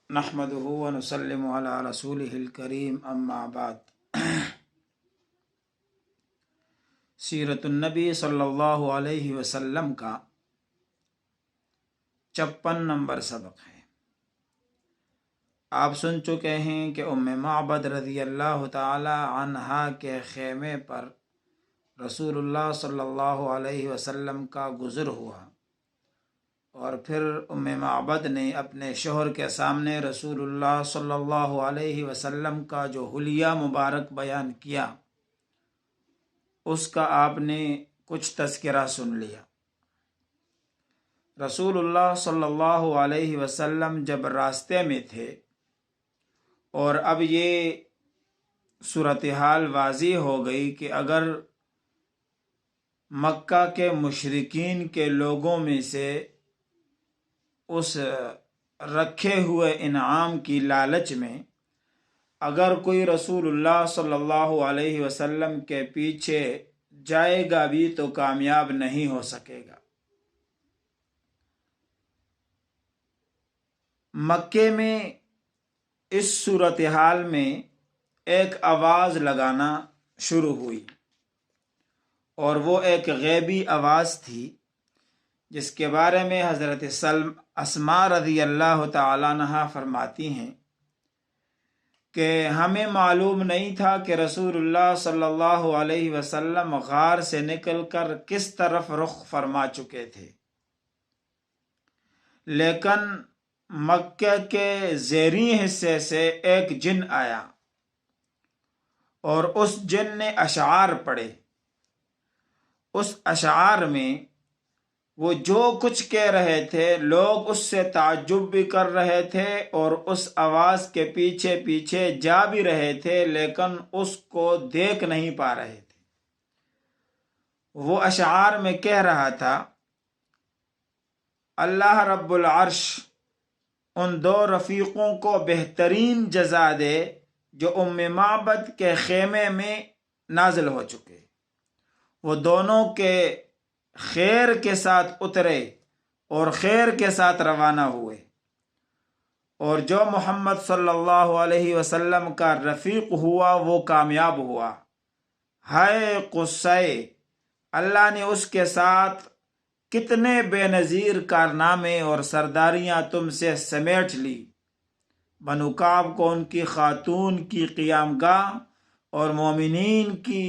نحمدہ ونسلم علی رسولہ الکریم اما بعد۔ سیرت النبی صلی اللہ علیہ وسلم کا 56 نمبر سبق ہے۔ آپ سن چکے ہیں کہ ام معبد رضی اللہ تعالی عنہا کے خیمے پر رسول اللہ صلی اللہ علیہ وسلم کا گزر ہوا، اور پھر ام معبد نے اپنے شوہر کے سامنے رسول اللہ صلی اللہ علیہ وسلم کا جو حلیہ مبارک بیان کیا، اس کا آپ نے کچھ تذکرہ سن لیا۔ رسول اللہ صلی اللہ علیہ وسلم جب راستے میں تھے اور اب یہ صورتحال واضح ہو گئی کہ اگر مکہ کے مشرکین کے لوگوں میں سے اس رکھے ہوئے انعام کی لالچ میں اگر کوئی رسول اللہ صلی اللہ علیہ وسلم کے پیچھے جائے گا بھی تو کامیاب نہیں ہو سکے گا۔ مکے میں اس صورتحال میں ایک آواز لگانا شروع ہوئی، اور وہ ایک غیبی آواز تھی جس کے بارے میں حضرت اسماء رضی اللہ تعالیٰ عنہا فرماتی ہیں کہ ہمیں معلوم نہیں تھا کہ رسول اللہ صلی اللہ علیہ وسلم غار سے نکل کر کس طرف رخ فرما چکے تھے، لیکن مکہ کے زیریں حصے سے ایک جن آیا اور اس جن نے اشعار پڑھے۔ اس اشعار میں وہ جو کچھ کہہ رہے تھے لوگ اس سے تعجب بھی کر رہے تھے اور اس آواز کے پیچھے پیچھے جا بھی رہے تھے، لیکن اس کو دیکھ نہیں پا رہے تھے۔ وہ اشعار میں کہہ رہا تھا، اللہ رب العرش ان دو رفیقوں کو بہترین جزا دے جو ام معبد کے خیمے میں نازل ہو چکے۔ وہ دونوں کے خیر کے ساتھ اترے اور خیر کے ساتھ روانہ ہوئے، اور جو محمد صلی اللہ علیہ وسلم کا رفیق ہوا وہ کامیاب ہوا۔ ہائے قصے، اللہ نے اس کے ساتھ کتنے بے نظیر کارنامے اور سرداریاں تم سے سمیٹ لی۔ بنو کعب کو ان کی خاتون کی قیام گاہ اور مومنین کی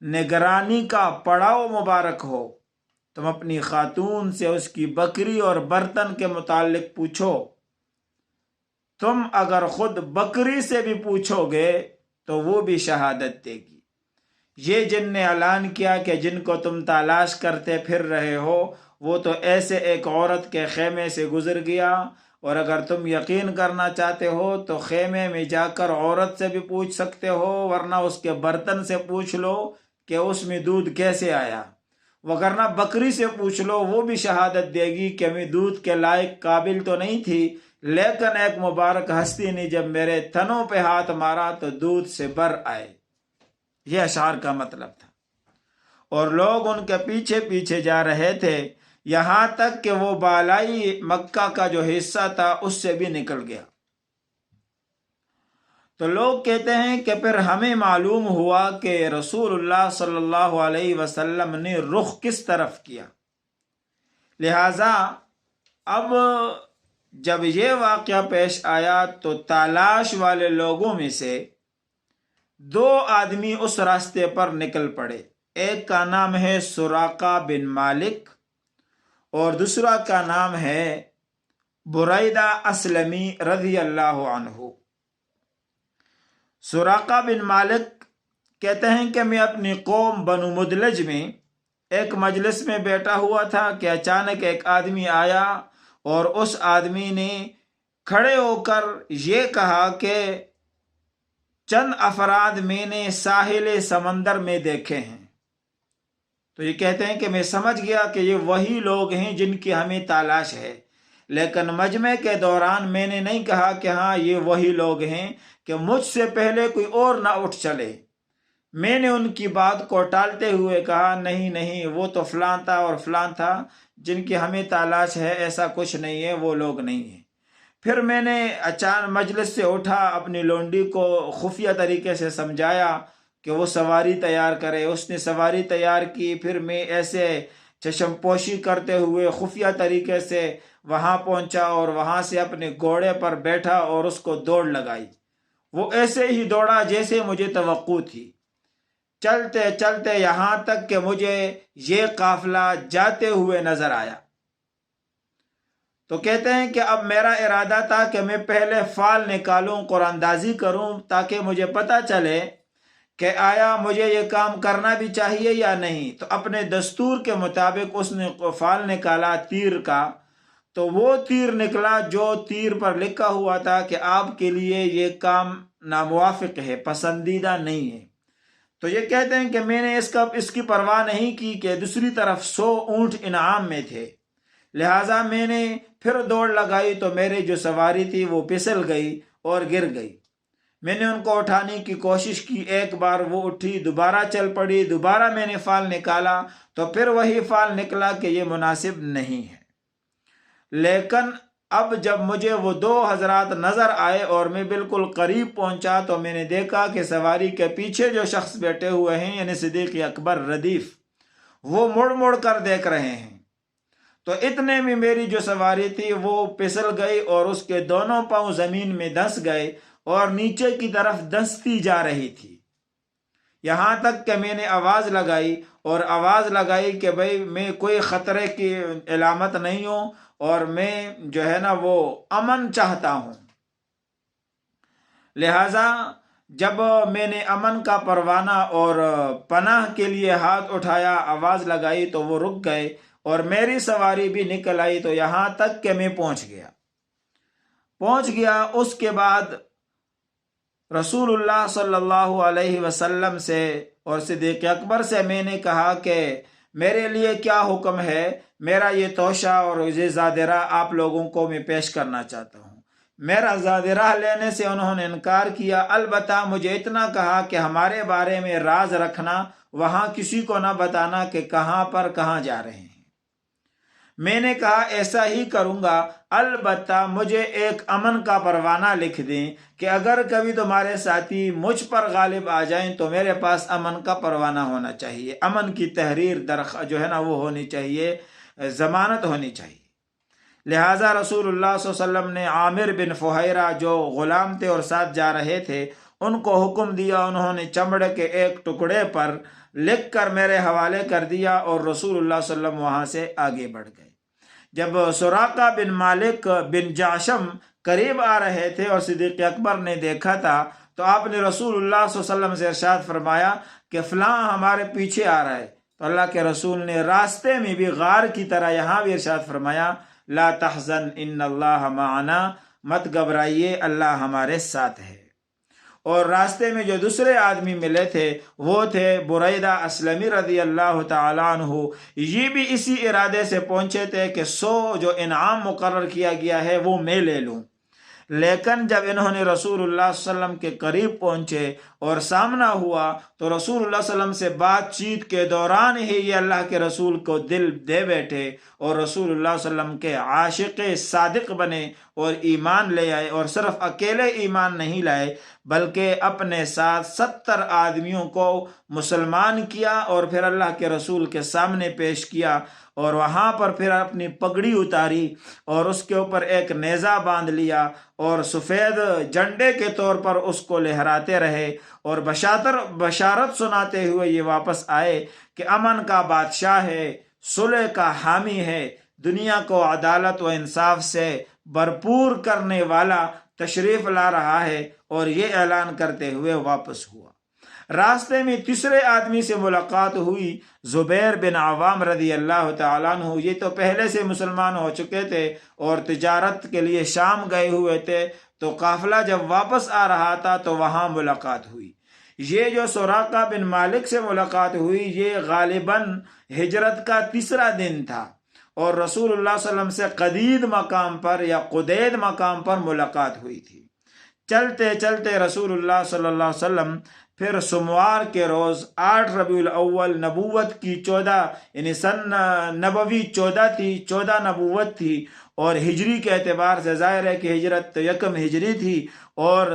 نگرانی کا پڑاؤ مبارک ہو۔ تم اپنی خاتون سے اس کی بکری اور برتن کے متعلق پوچھو، تم اگر خود بکری سے بھی پوچھو گے تو وہ بھی شہادت دے گی۔ یہ جن نے اعلان کیا کہ جن کو تم تلاش کرتے پھر رہے ہو وہ تو ایسے ایک عورت کے خیمے سے گزر گیا، اور اگر تم یقین کرنا چاہتے ہو تو خیمے میں جا کر عورت سے بھی پوچھ سکتے ہو، ورنہ اس کے برتن سے پوچھ لو کہ اس میں دودھ کیسے آیا، وگرنہ بکری سے پوچھ لو، وہ بھی شہادت دے گی کہ میں دودھ کے لائق قابل تو نہیں تھی، لیکن ایک مبارک ہستی نے جب میرے تنوں پہ ہاتھ مارا تو دودھ سے بر آئے۔ یہ اشعار کا مطلب تھا، اور لوگ ان کے پیچھے پیچھے جا رہے تھے، یہاں تک کہ وہ بالائی مکہ کا جو حصہ تھا اس سے بھی نکل گیا۔ تو لوگ کہتے ہیں کہ پھر ہمیں معلوم ہوا کہ رسول اللہ صلی اللہ علیہ وسلم نے رخ کس طرف کیا، لہٰذا اب جب یہ واقعہ پیش آیا تو تلاش والے لوگوں میں سے 2 آدمی اس راستے پر نکل پڑے۔ ایک کا نام ہے سراقہ بن مالک اور دوسرا کا نام ہے بریدہ اسلمی رضی اللہ عنہ۔ سراقہ بن مالک کہتے ہیں کہ میں اپنی قوم بنو مدلج میں ایک مجلس میں بیٹھا ہوا تھا کہ اچانک ایک آدمی آیا، اور اس آدمی نے کھڑے ہو کر یہ کہا کہ چند افراد میں نے ساحل سمندر میں دیکھے ہیں۔ تو یہ کہتے ہیں کہ میں سمجھ گیا کہ یہ وہی لوگ ہیں جن کی ہمیں تلاش ہے، لیکن مجمع کے دوران میں نے نہیں کہا کہ ہاں یہ وہی لوگ ہیں، کہ مجھ سے پہلے کوئی اور نہ اٹھ چلے۔ میں نے ان کی بات کو ٹالتے ہوئے کہا، نہیں نہیں، وہ تو فلاں تھا اور فلاں تھا جن کی ہمیں تلاش ہے، ایسا کچھ نہیں ہے، وہ لوگ نہیں ہیں۔ پھر میں نے اچانک مجلس سے اٹھا، اپنی لونڈی کو خفیہ طریقے سے سمجھایا کہ وہ سواری تیار کرے۔ اس نے سواری تیار کی، پھر میں ایسے چشم پوشی کرتے ہوئے خفیہ طریقے سے وہاں پہنچا اور وہاں سے اپنے گھوڑے پر بیٹھا اور اس کو دوڑ لگائی۔ وہ ایسے ہی دوڑا جیسے مجھے توقع تھی، چلتے چلتے یہاں تک کہ مجھے یہ قافلہ جاتے ہوئے نظر آیا۔ تو کہتے ہیں کہ اب میرا ارادہ تھا کہ میں پہلے فال نکالوں، قرآن اندازی کروں، تاکہ مجھے پتہ چلے کہ آیا مجھے یہ کام کرنا بھی چاہیے یا نہیں۔ تو اپنے دستور کے مطابق اس نے فال نکالا تیر کا، تو وہ تیر نکلا جو تیر پر لکھا ہوا تھا کہ آپ کے لیے یہ کام ناموافق ہے، پسندیدہ نہیں ہے۔ تو یہ کہتے ہیں کہ میں نے اس کی پرواہ نہیں کی کہ دوسری طرف 100 اونٹ انعام میں تھے، لہٰذا میں نے پھر دوڑ لگائی تو میری جو سواری تھی وہ پھسل گئی اور گر گئی۔ میں نے ان کو اٹھانے کی کوشش کی، ایک بار وہ اٹھی، دوبارہ چل پڑی، دوبارہ میں نے فال نکالا تو پھر وہی فال نکلا کہ یہ مناسب نہیں ہے۔ لیکن اب جب مجھے وہ 2 حضرات نظر آئے اور میں بالکل قریب پہنچا تو میں نے دیکھا کہ سواری کے پیچھے جو شخص بیٹھے ہوئے ہیں، یعنی صدیق اکبر ردیف، وہ مڑ مڑ کر دیکھ رہے ہیں۔ تو اتنے میں میری جو سواری تھی وہ پھسل گئی اور اس کے دونوں پاؤں زمین میں دھنس گئے اور نیچے کی طرف دھنستی جا رہی تھی، یہاں تک کہ میں نے آواز لگائی کہ بھئی میں کوئی خطرے کی علامت نہیں ہوں اور میں جو ہے نا وہ امن چاہتا ہوں۔ لہٰذا جب میں نے امن کا پروانہ اور پناہ کے لیے ہاتھ اٹھایا، آواز لگائی تو وہ رک گئے اور میری سواری بھی نکل آئی، تو یہاں تک کہ میں پہنچ گیا۔ اس کے بعد رسول اللہ صلی اللہ علیہ وسلم سے اور صدیق اکبر سے میں نے کہا کہ میرے لیے کیا حکم ہے، میرا یہ توشہ اور یہ زادرہ آپ لوگوں کو میں پیش کرنا چاہتا ہوں۔ میرا زادرہ لینے سے انہوں نے انکار کیا، البتہ مجھے اتنا کہا کہ ہمارے بارے میں راز رکھنا، وہاں کسی کو نہ بتانا کہ کہاں پر کہاں جا رہے ہیں۔ میں نے کہا ایسا ہی کروں گا، البتہ مجھے ایک امن کا پروانہ لکھ دیں کہ اگر کبھی تمہارے ساتھی مجھ پر غالب آ جائیں تو میرے پاس امن کا پروانہ ہونا چاہیے، امن کی تحریر جو ہے نا وہ ہونی چاہیے، ضمانت ہونی چاہیے۔ لہٰذا رسول اللہ صلی اللہ علیہ وسلم نے عامر بن فہیرہ جو غلام تھے اور ساتھ جا رہے تھے ان کو حکم دیا، انہوں نے چمڑے کے ایک ٹکڑے پر لکھ کر میرے حوالے کر دیا اور رسول اللہ صلی اللہ علیہ وسلم وہاں سے آگے بڑھ گئے۔ جب سراقہ بن مالک بن جعشم قریب آ رہے تھے اور صدیق اکبر نے دیکھا تھا تو آپ نے رسول اللہ صلی اللہ علیہ وسلم سے ارشاد فرمایا کہ فلاں ہمارے پیچھے آ رہا ہے۔ تو اللہ کے رسول نے راستے میں بھی غار کی طرح یہاں بھی ارشاد فرمایا لا تحزن ان اللہ معنا، مت گھبرائیے، اللہ ہمارے ساتھ ہے۔ اور راستے میں جو دوسرے آدمی ملے تھے وہ تھے بریدہ اسلمی رضی اللہ تعالیٰ عنہ، یہ بھی اسی ارادے سے پہنچے تھے کہ 100 جو انعام مقرر کیا گیا ہے وہ میں لے لوں۔ لیکن جب انہوں نے رسول اللہ صلی اللہ علیہ وسلم کے قریب پہنچے اور سامنا ہوا تو رسول اللہ صلی اللہ علیہ وسلم سے بات چیت کے دوران ہی یہ اللہ کے رسول کو دل دے بیٹھے اور رسول اللہ صلی اللہ علیہ وسلم کے عاشق صادق بنے اور ایمان لے آئے، اور صرف اکیلے ایمان نہیں لائے بلکہ اپنے ساتھ 70 آدمیوں کو مسلمان کیا اور پھر اللہ کے رسول کے سامنے پیش کیا، اور وہاں پر پھر اپنی پگڑی اتاری اور اس کے اوپر ایک نیزہ باندھ لیا اور سفید جھنڈے کے طور پر اس کو لہراتے رہے اور بشارت سناتے ہوئے یہ واپس آئے کہ امن کا بادشاہ ہے، صلح کا حامی ہے، دنیا کو عدالت و انصاف سے بھرپور کرنے والا تشریف لا رہا ہے، اور یہ اعلان کرتے ہوئے واپس ہوا۔ راستے میں تیسرے آدمی سے ملاقات ہوئی، زبیر بن عوام رضی اللہ تعالیٰ عنہ، یہ تو پہلے سے مسلمان ہو چکے تھے اور تجارت کے لیے شام گئے ہوئے تھے، تو قافلہ جب واپس آ رہا تھا تو وہاں ملاقات ہوئی۔ یہ جو سراقہ بن مالک سے ملاقات ہوئی یہ غالباً ہجرت کا 3 دن تھا، اور رسول اللہ صلی اللہ علیہ وسلم سے قدید مقام پر یا قدید مقام پر ملاقات ہوئی تھی۔ چلتے چلتے رسول اللہ صلی اللہ علیہ وسلم پھر سموار کے روز 8 ربیع الاول نبوت کی 14 یعنی سن نبوی 14 تھی، 14 نبوت تھی، اور ہجری کے اعتبار سے ظاہر ہے کہ ہجرت 1 ہجری تھی، اور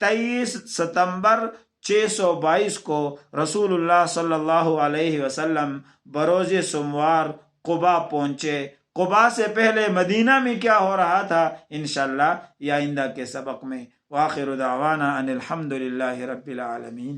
23 ستمبر 622 کو رسول اللہ صلی اللہ علیہ وسلم بروز سوموار قبا پہنچے۔ قبا سے پہلے مدینہ میں کیا ہو رہا تھا انشاءاللہ یہ آئندہ کے سبق میں۔ وآخر دعوانا ان الحمد للہ رب العالمین۔